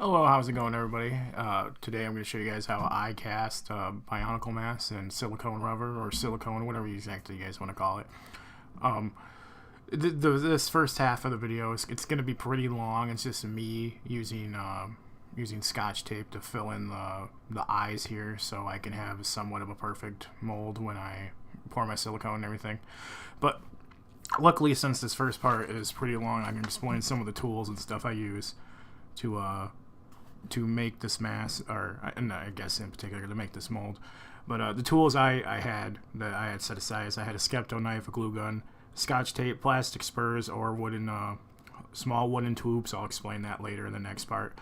Hello, how's it going, everybody? Today I'm going to show you guys how I cast Bionicle masks and silicone rubber, or silicone, whatever exactly you guys want to call it. This first half of the video it's going to be pretty long. It's just me using Scotch tape to fill in the eyes here, so I can have somewhat of a perfect mold when I pour my silicone and everything. But luckily, since this first part is pretty long, I can explain some of the tools and stuff I use to make this mask, or I guess in particular to make this mold. But the tools I had set aside is I had a Scepto Knife, a glue gun, Scotch tape, plastic Spurs, or small wooden tubes. I'll explain that later in the next part.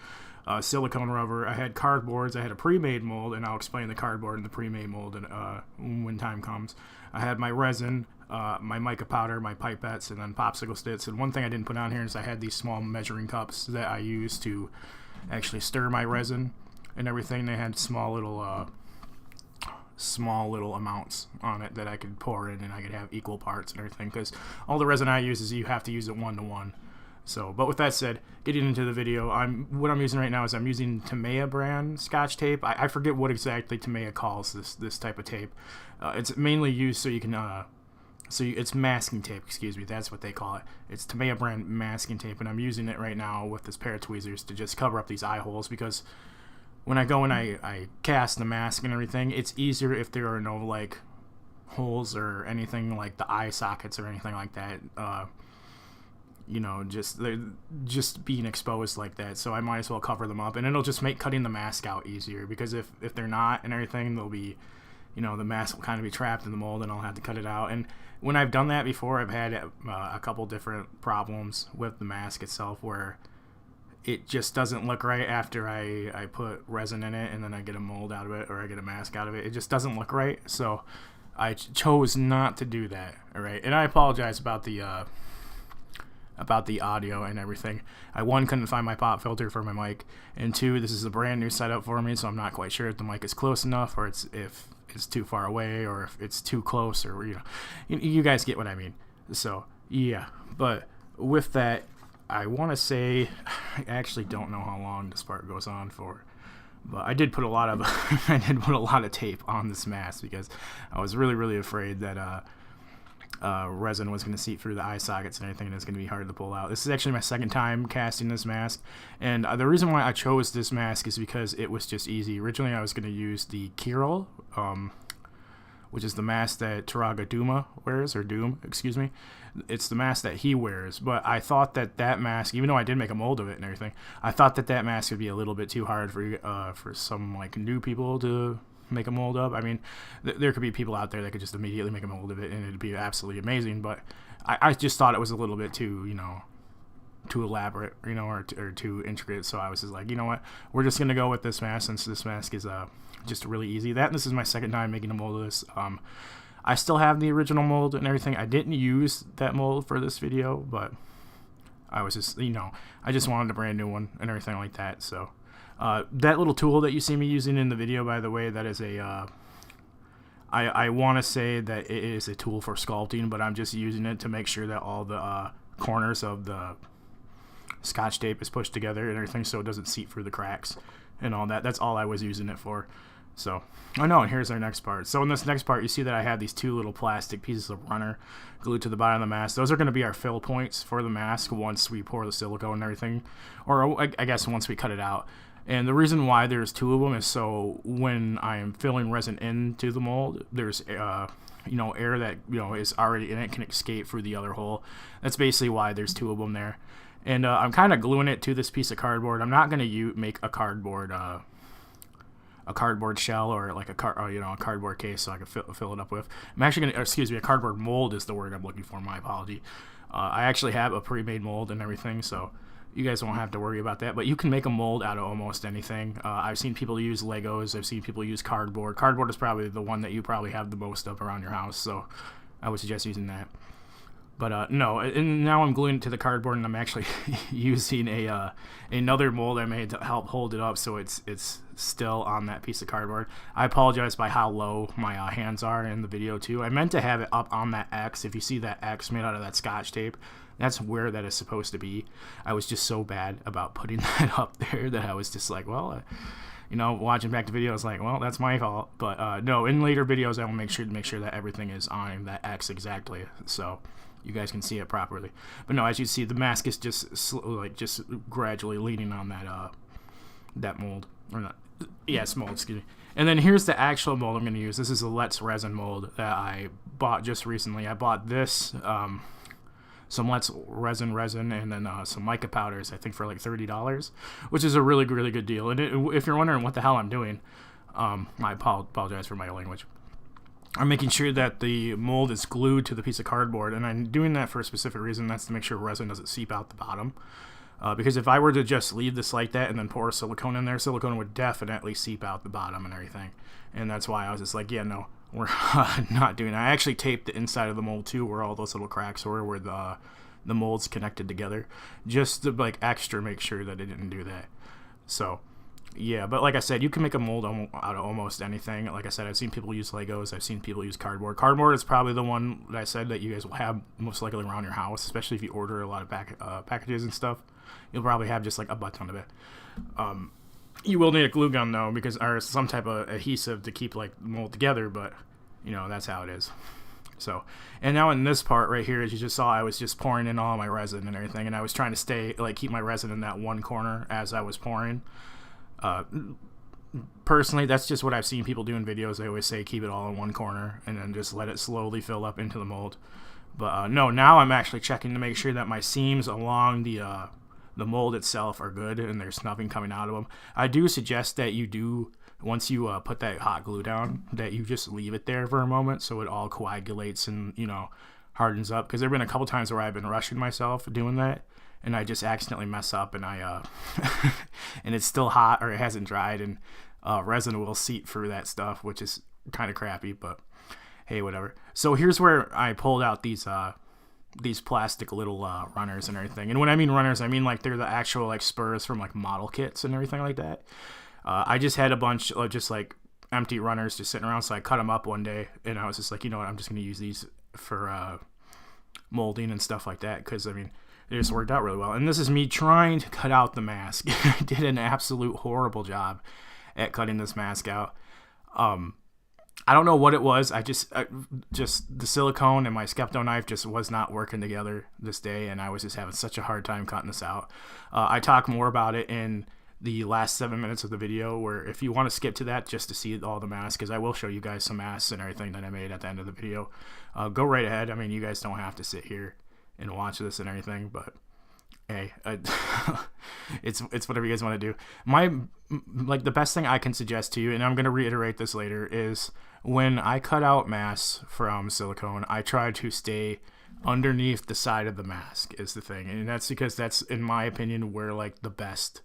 Silicone rubber. I had cardboards. I had a pre-made mold, and I'll explain the cardboard and the pre-made mold when time comes. I had my resin, my mica powder, my pipettes, and then popsicle sticks. And one thing I didn't put on here is I had these small measuring cups that I use to actually stir my resin and everything. They had small little amounts on it that I could pour in, and I could have equal parts and everything, because all the resin I use is you have to use it 1-to-1. So, but with that said, getting into the video, what I'm using right now is I'm using Tamiya brand Scotch tape. I forget what exactly Tamiya calls this type of tape. It's mainly used so you can it's masking tape, excuse me, that's what they call it. It's Tamiya brand masking tape, and I'm using it right now with this pair of tweezers to just cover up these eye holes, because when I go and I cast the mask and everything, it's easier if there are no like holes or anything like the eye sockets or anything like that. Just being exposed like that, so I might as well cover them up, and it'll just make cutting the mask out easier, because if they're not and everything, they'll be, the mask will kind of be trapped in the mold, and I'll have to cut it out. And when I've done that before, I've had a couple different problems with the mask itself, where it just doesn't look right after I put resin in it and then I get a mold out of it, or I get a mask out of it. It just doesn't look right, so I chose not to do that. All right, and I apologize about the audio and everything. I couldn't find my pop filter for my mic, and two, this is a brand new setup for me, so I'm not quite sure if the mic is close enough, or if it's too far away, or if it's too close, or you guys get what I mean. So yeah, but with that, I want to say I actually don't know how long this part goes on for, but I did put a lot of tape on this mask, because I was really afraid that resin was going to seep through the eye sockets and everything, and it's going to be hard to pull out. This is actually my second time casting this mask, and the reason why I chose this mask is because it was just easy. Originally, I was going to use the Kirill, which is the mask that Taraga Duma wears, or Doom, excuse me. It's the mask that he wears, but I thought that mask, even though I did make a mold of it and everything, I thought that mask would be a little bit too hard for some like new people to make a mold of. I mean, there could be people out there that could just immediately make a mold of it, and it'd be absolutely amazing, but I just thought it was a little bit too, too elaborate, or too intricate. So I was just like, you know what, we're just gonna go with this mask, since this mask is just really easy. This is my second time making a mold of this. I still have the original mold and everything. I didn't use that mold for this video, but I was just, I just wanted a brand new one and everything like that. So that little tool that you see me using in the video, by the way, that is I want to say that it is a tool for sculpting, but I'm just using it to make sure that all the corners of the Scotch tape is pushed together and everything, so it doesn't seep through the cracks and all that. That's all I was using it for. So, and here's our next part. So in this next part, you see that I have these two little plastic pieces of runner glued to the bottom of the mask. Those are going to be our fill points for the mask once we pour the silicone and everything, or I guess once we cut it out. And the reason why there's two of them is so when I am filling resin into the mold, there's air that is already in it can escape through the other hole. That's basically why there's two of them there. And I'm kind of gluing it to this piece of cardboard. I'm not going to make a cardboard shell, or like a cardboard case, so I can fill it up with. I'm actually going to, a cardboard mold is the word I'm looking for. My apology. I actually have a pre-made mold and everything, so you guys won't have to worry about that. But you can make a mold out of almost anything. I've seen people use Legos. I've seen people use cardboard. Cardboard is probably the one that you probably have the most of around your house, so I would suggest using that. But no, and now I'm gluing it to the cardboard, and I'm actually using another mold I made to help hold it up, so it's still on that piece of cardboard. I apologize by how low my hands are in the video too. I meant to have it up on that X. If you see that X made out of that Scotch tape, that's where that is supposed to be. I was just so bad about putting that up there that I was just like, well, watching back the video, I was like, well, that's my fault. But no, in later videos, I will make sure that everything is on that X exactly, so you guys can see it properly. But no, as you see, the mask is just gradually leaning on that mold, or not? Yes, mold. Excuse me. And then here's the actual mold I'm going to use. This is a Let's Resin mold that I bought just recently. I bought this, some Let's Resin, and then some Mica Powders, I think for like $30, which is a really, really good deal. And if you're wondering what the hell I'm doing, I apologize for my language. I'm making sure that the mold is glued to the piece of cardboard, and I'm doing that for a specific reason. That's to make sure resin doesn't seep out the bottom. Because if I were to just leave this like that and then pour silicone in there, silicone would definitely seep out the bottom and everything. And that's why I was just like, yeah, no, we're not doing that. I actually taped the inside of the mold too, where all those little cracks were, where the mold's connected together, just to like extra make sure that it didn't do that. So yeah, but like I said, you can make a mold out of almost anything. Like I said, I've seen people use Legos. I've seen people use cardboard. Cardboard is probably the one that I said that you guys will have most likely around your house, especially if you order a lot of packages and stuff. You'll probably have just like a butt ton of it. You will need a glue gun though, or some type of adhesive to keep like the mold together, but that's how it is. So, and now in this part right here, as you just saw, I was just pouring in all my resin and everything, and I was trying to keep my resin in that one corner as I was pouring. Personally, that's just what I've seen people do in videos. They always say keep it all in one corner and then just let it slowly fill up into the mold. But no, now I'm actually checking to make sure that my seams along the mold itself are good and there's nothing coming out of them. I do suggest that you do, once you put that hot glue down, that you just leave it there for a moment so it all coagulates and hardens up, because there have been a couple times where I've been rushing myself doing that, and I just accidentally mess up, and I and it's still hot or it hasn't dried, and resin will seep through that stuff, which is kind of crappy, but hey, whatever. So here's where I pulled out these plastic little runners and everything. And when I mean runners, I mean like they're the actual like Spurs from like model kits and everything like that. I just had a bunch of just like empty runners just sitting around, so I cut them up one day, and I was just like, I'm just gonna use these for molding and stuff like that, because I mean, it just worked out really well. And this is me trying to cut out the mask. I did an absolute horrible job at cutting this mask out. I don't know what it was. I just the silicone and my Scepto knife just was not working together this day, and I was just having such a hard time cutting this out. I talk more about it in the last 7 minutes of the video, where if you want to skip to that just to see all the masks, because I will show you guys some masks and everything that I made at the end of the video, go right ahead. I mean, you guys don't have to sit here and watch this and everything, but hey, it's whatever you guys want to do. The best thing I can suggest to you, and I'm going to reiterate this later, is when I cut out masks from silicone, I try to stay underneath the side of the mask is the thing, and that's because that's, in my opinion, where like the best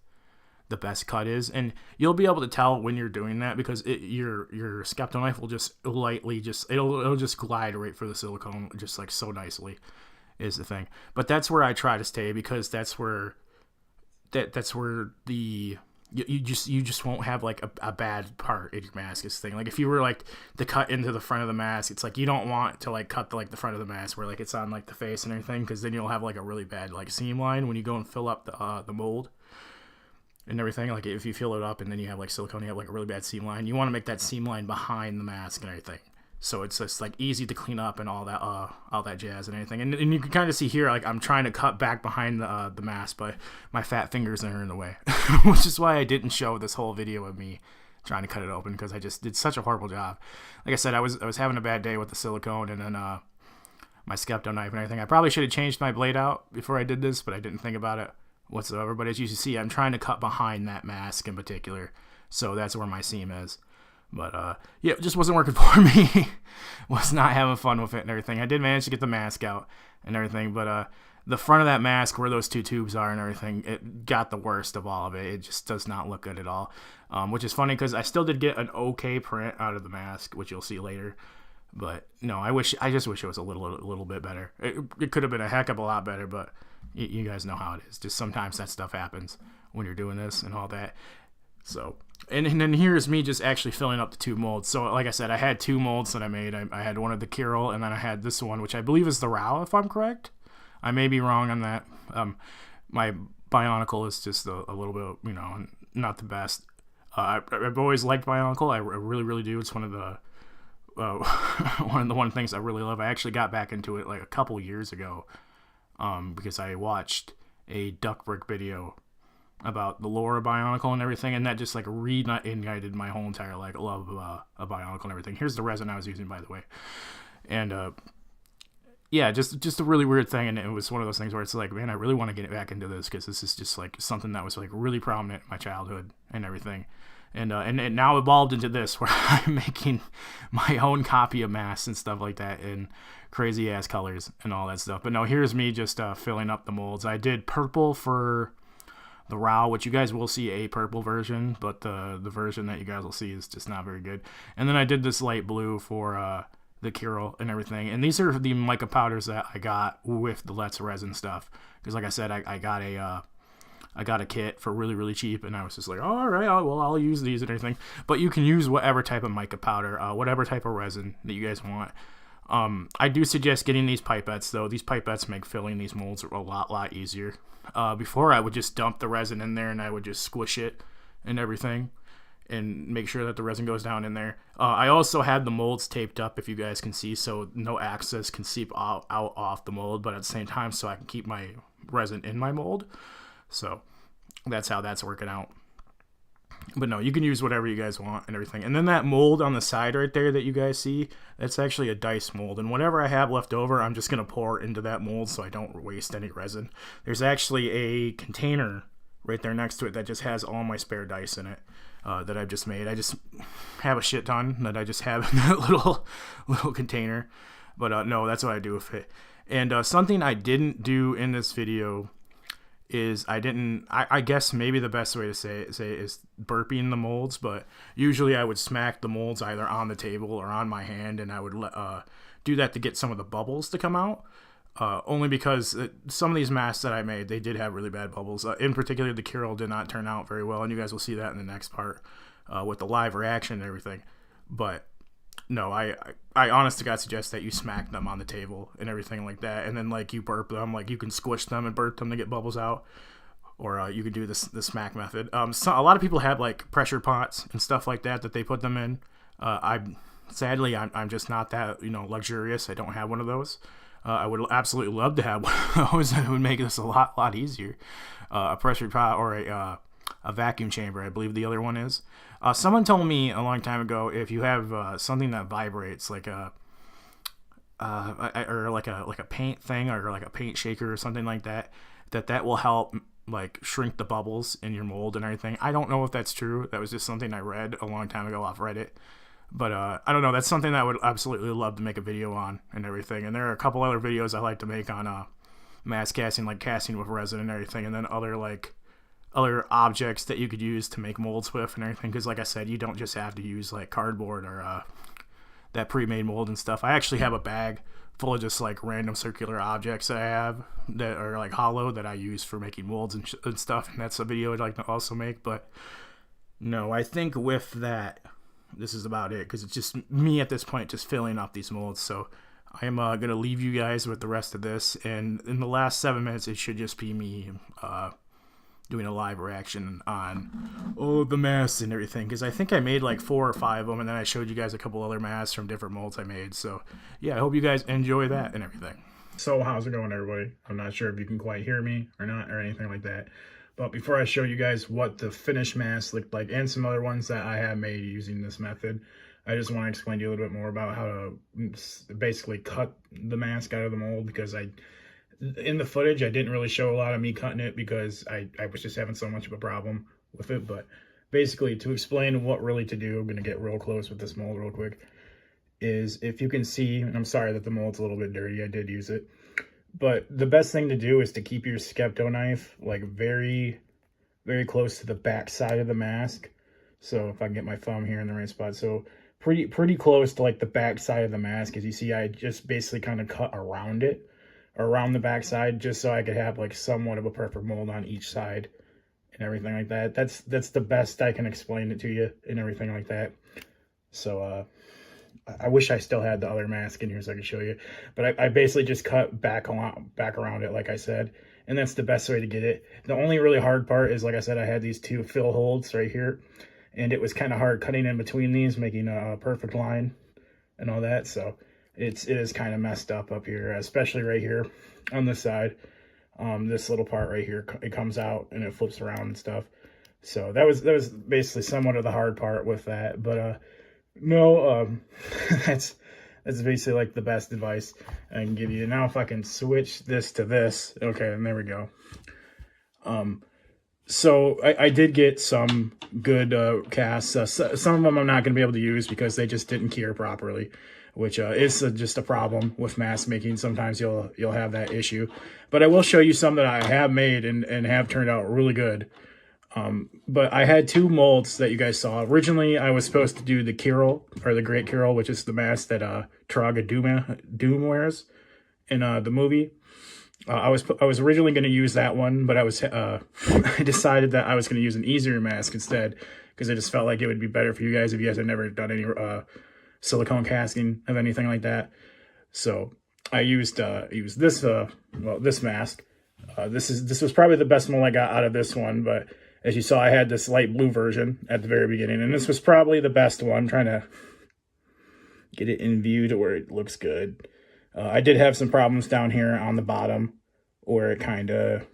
cut is. And you'll be able to tell when you're doing that, because your Scepto knife will just lightly it'll just glide right for the silicone just like so nicely is the thing. But that's where I try to stay, because that's where you just won't have like a bad part in your mask is the thing. Like if you were like to cut into the front of the mask, it's like you don't want to like cut the front of the mask where like it's on like the face and everything, because then you'll have like a really bad like seam line when you go and fill up the mold and everything. Like if you fill it up and then you have like silicone, you have like a really bad seam line. You want to make that seam line behind the mask and everything, so it's just like easy to clean up and all that jazz and everything. And you can kind of see here, like I'm trying to cut back behind the mask, but my fat fingers are in the way, which is why I didn't show this whole video of me trying to cut it open, because I just did such a horrible job. Like I said, I was having a bad day with the silicone and then my Scepto knife and everything. I probably should have changed my blade out before I did this, but I didn't think about it whatsoever. But as you can see, I'm trying to cut behind that mask in particular, so that's where my seam is. But yeah, it just wasn't working for me. Was not having fun with it and everything. I did manage to get the mask out and everything, but the front of that mask, where those two tubes are and everything, it got the worst of all of it. It just does not look good at all, which is funny, because I still did get an okay print out of the mask, which you'll see later. But no, I just wish it was a little bit better. It could have been a heck of a lot better, but you guys know how it is. Just sometimes that stuff happens when you're doing this and all that. So, and then here's me just actually filling up the 2 molds. So, like I said, I had 2 molds that I made. I had one of the Kirill, and then I had this one, which I believe is the Rao, if I'm correct. I may be wrong on that. My Bionicle is just a little bit, not the best. I've always liked Bionicle. I really, really do. It's one of the one things I really love. I actually got back into it like a couple years ago because I watched a duck brick video about the lore of Bionicle and everything, and that just like reignited my whole entire like love of Bionicle and everything. Here's the resin I was using, by the way, and yeah, just a really weird thing, and it was one of those things where it's like, man, I really want to get back into this because this is just like something that was like really prominent in my childhood and everything, and it now evolved into this where I'm making my own copy of masks and stuff like that in crazy ass colors and all that stuff. But no, here's me just filling up the molds. I did purple for the Rao, which you guys will see a purple version, but the version that you guys will see is just not very good. And then I did this light blue for the Kirill and everything. And these are the mica powders that I got with the Let's Resin stuff. Because like I said, I got a kit for really, really cheap, and I was just like, oh, all right, I'll use these and everything. But you can use whatever type of mica powder, whatever type of resin that you guys want. I do suggest getting these pipettes, though. These pipettes make filling these molds a lot easier. Before, I would just dump the resin in there, and I would just squish it and everything and make sure that the resin goes down in there. I also had the molds taped up, if you guys can see, so no access can seep out off the mold, but at the same time, so I can keep my resin in my mold. So that's how that's working out. But no, you can use whatever you guys want and everything. And then that mold on the side right there that you guys see, that's actually a dice mold. And whatever I have left over, I'm just going to pour into that mold so I don't waste any resin. There's actually a container right there next to it that just has all my spare dice in it that I've just made. I just have a shit ton that I just have in that little container. But no, that's what I do with it. And something I didn't do in this video is I guess maybe the best way to say it is burping the molds, but usually I would smack the molds either on the table or on my hand, and I would do that to get some of the bubbles to come out, only because some of these masks that I made, they did have really bad bubbles. In particular, the Kirill did not turn out very well, and you guys will see that in the next part with the live reaction and everything. But no, I honest to God suggest that you smack them on the table and everything like that, and then like you burp them, like you can squish them and burp them to get bubbles out, or you can do the smack method. So a lot of people have like pressure pots and stuff like that they put them in. I'm just not that luxurious. I don't have one of those. I would absolutely love to have one of those. It would make this a lot easier. A pressure pot or a vacuum chamber, I believe the other one is. Someone told me a long time ago, if you have something that vibrates, like a paint thing or like a paint shaker or something like that, that will help like shrink the bubbles in your mold and everything. I don't know if that's true. That was just something I read a long time ago off Reddit. But I don't know. That's something that I would absolutely love to make a video on and everything. And there are a couple other videos I like to make on mass casting, like casting with resin and everything, and then other objects that you could use to make molds with and everything, because like I said, you don't just have to use like cardboard or that pre-made mold and stuff. I actually have a bag full of just like random circular objects that I have that are like hollow that I use for making molds and stuff, and that's a video I'd like to also make. But no, I think with that, this is about it, because it's just me at this point just filling up these molds. So I am going to leave you guys with the rest of this, and in the last 7 minutes it should just be me doing a live reaction on the masks and everything, because I think I made like 4 or 5 of them, and then I showed you guys a couple other masks from different molds I made. So yeah, I hope you guys enjoy that and everything. So how's it going, everybody? I'm not sure if you can quite hear me or not or anything like that, but before I show you guys what the finished mask looked like and some other ones that I have made using this method, I just want to explain to you a little bit more about how to basically cut the mask out of the mold, because in the footage, I didn't really show a lot of me cutting it because I was just having so much of a problem with it. But basically, to explain what really to do, I'm going to get real close with this mold real quick, is if you can see, and I'm sorry that the mold's a little bit dirty, I did use it, but the best thing to do is to keep your Scepto knife like very, very close to the back side of the mask. So if I can get my thumb here in the right spot. So pretty close to like the back side of the mask. As you see, I just basically kind of cut around it, around the back side, just so I could have like somewhat of a perfect mold on each side and everything like that. That's the best I can explain it to you and everything like that. So I wish I still had the other mask in here so I could show you, but I basically just cut back around it, like I said, and that's the best way to get it. The only really hard part is, like I said, I had these two fill holes right here, and it was kind of hard cutting in between these, making a perfect line and all that. So it is kind of messed up here, especially right here on this side. This little part right here, it comes out and it flips around and stuff. So that was basically somewhat of the hard part with that. But no, that's basically like the best advice I can give you. Now if I can switch this to this, okay, and there we go. So I did get some good casts. Some of them I'm not going to be able to use because they just didn't cure properly, which is just a problem with mask making. Sometimes you'll have that issue. But I will show you some that I have made and have turned out really good. But I had two molds that you guys saw. Originally, I was supposed to do the Kirill, or the Great Kirill, which is the mask that Taraga Doom wears in the movie. I was originally going to use that one, but I decided that I was going to use an easier mask instead, because I just felt like it would be better for you guys if you guys had never done any silicone casting of anything like that. So I used this this mask. This was probably the best mold I got out of this one, but as you saw, I had this light blue version at the very beginning, and this was probably the best one. I'm trying to get it in view to where it looks good. I did have some problems down here on the bottom where it kind of,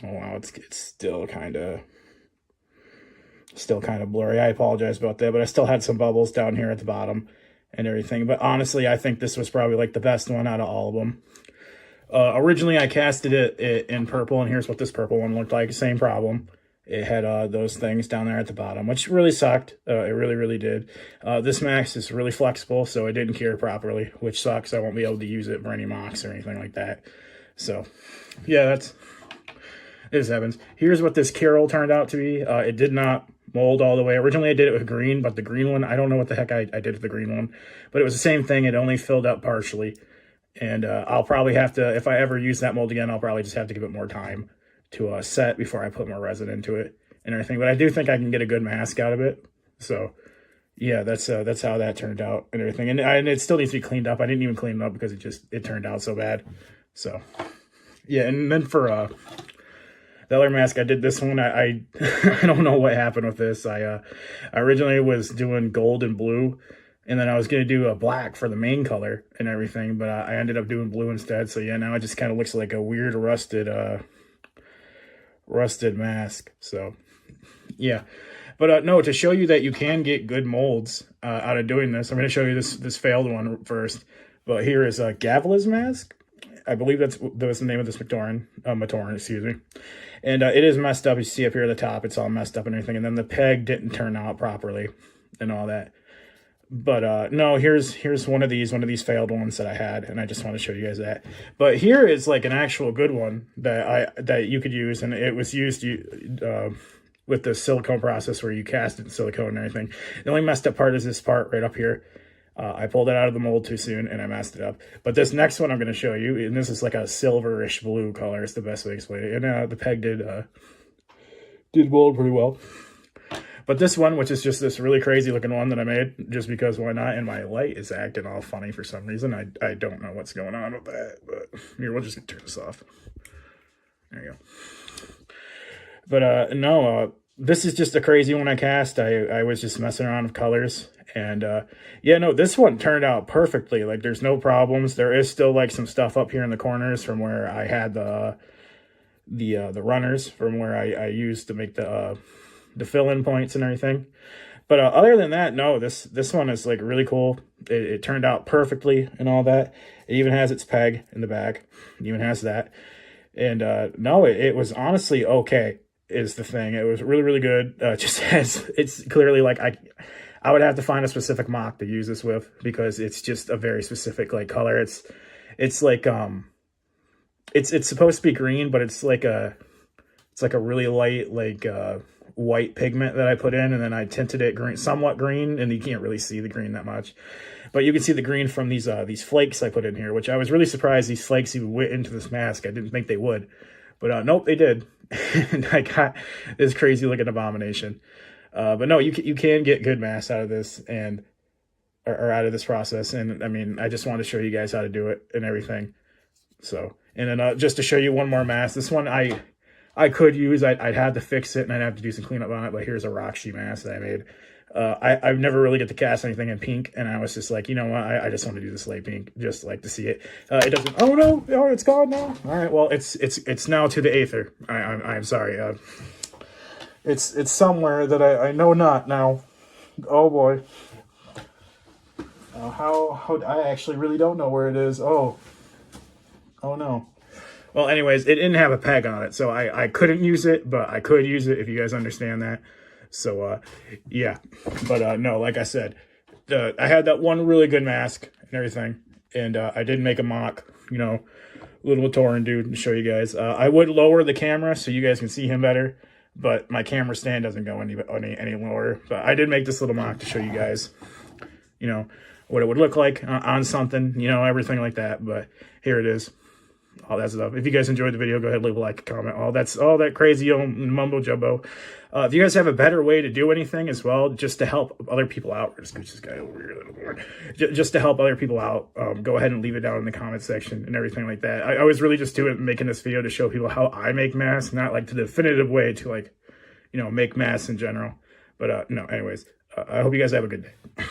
oh wow, it's still kind of blurry. I apologize about that, but I still had some bubbles down here at the bottom and everything. But honestly, I think this was probably like the best one out of all of them. Originally, I casted it in purple, and here's what this purple one looked like. Same problem. It had those things down there at the bottom, which really sucked. It really did. This mask is really flexible, so it didn't cure properly, which sucks. I won't be able to use it for any mocks or anything like that. So, yeah, this happens. Here's what this Kirill turned out to be. It did not mold all the way. Originally, I did it with green, but the green one, I don't know what the heck I did with the green one. But it was the same thing. It only filled up partially. And I'll probably have to, if I ever use that mold again, I'll probably just have to give it more time to set before I put more resin into it and everything. But I do think I can get a good mask out of it. So yeah, that's how that turned out and everything. And it still needs to be cleaned up. I didn't even clean it up because it turned out so bad. So yeah, and then for the other mask, I did this one. I I don't know what happened with this. I originally was doing gold and blue, and then I was going to do a black for the main color and everything, but I ended up doing blue instead. So yeah, now it just kind of looks like a weird rusted mask. So yeah, but no, to show you that you can get good molds out of doing this, I'm going to show you this failed one first. But here is a Gavla's mask. I believe that was the name of this Matoran, excuse me. And it is messed up. You see up here at the top, it's all messed up and everything. And then the peg didn't turn out properly and all that. But no, here's one of these failed ones that I had, and I just want to show you guys that. But here is like an actual good one that you could use, and it was used with the silicone process where you cast it in silicone and everything. The only messed up part is this part right up here. I pulled it out of the mold too soon, and I messed it up. But this next one I'm going to show you, and this is like a silverish blue color. It's the best way to explain it. And the peg did mold pretty well. But this one, which is just this really crazy looking one that I made, just because why not? And my light is acting all funny for some reason. I don't know what's going on with that. But here, we'll just turn this off. There you go. But no, this is just a crazy one I cast. I was just messing around with colors. And yeah, no, this one turned out perfectly. Like, there's no problems. There is still like some stuff up here in the corners from where I had the runners from where I used to make the fill-in points and everything. But other than that, no, this one is like really cool. It turned out perfectly and all that. It even has its peg in the back. It even has that. And no, it was honestly okay is the thing. It was really, really good. Just has, it's clearly like I would have to find a specific mock to use this with, because it's just a very specific like color. It's like it's supposed to be green, but it's like a really light like white pigment that I put in, and then I tinted it green, somewhat green, and you can't really see the green that much. But you can see the green from these flakes I put in here, which I was really surprised these flakes even went into this mask. I didn't think they would. But nope, they did. And I got this crazy looking abomination. But no, you can get good masks out of this, and or out of this process. And I mean, I just wanted to show you guys how to do it and everything. So, and then just to show you one more mask. This one I could use. I'd have to fix it, and I'd have to do some cleanup on it. But here's a Roxy mask that I made. I never really get to cast anything in pink, and I was just like, you know what, I just want to do this light pink, just like to see it. It doesn't. Oh no, oh, it's gone now. All right, well, it's now to the aether. I'm sorry. It's somewhere that I know not now. Oh boy. How I actually really don't know where it is. Oh no. Well, anyways, it didn't have a peg on it, so I couldn't use it, but I could use it if you guys understand that. So, yeah, but, no, like I said, I had that one really good mask and everything, and, I did make a mock, you know, little Tauren dude to show you guys. I would lower the camera so you guys can see him better, but my camera stand doesn't go any lower. But I did make this little mock to show you guys, you know, what it would look like on something, you know, everything like that. But here it is. All that stuff. If you guys enjoyed the video, go ahead, leave a like, comment, all that crazy old mumbo jumbo. If you guys have a better way to do anything as well, just to help other people out, we're just scooch this guy over here a little more. Just to help other people out, go ahead and leave it down in the comment section and everything like that. I was really just making this video to show people how I make masks, not like the definitive way to, like, you know, make masks in general. But no, anyways, I hope you guys have a good day.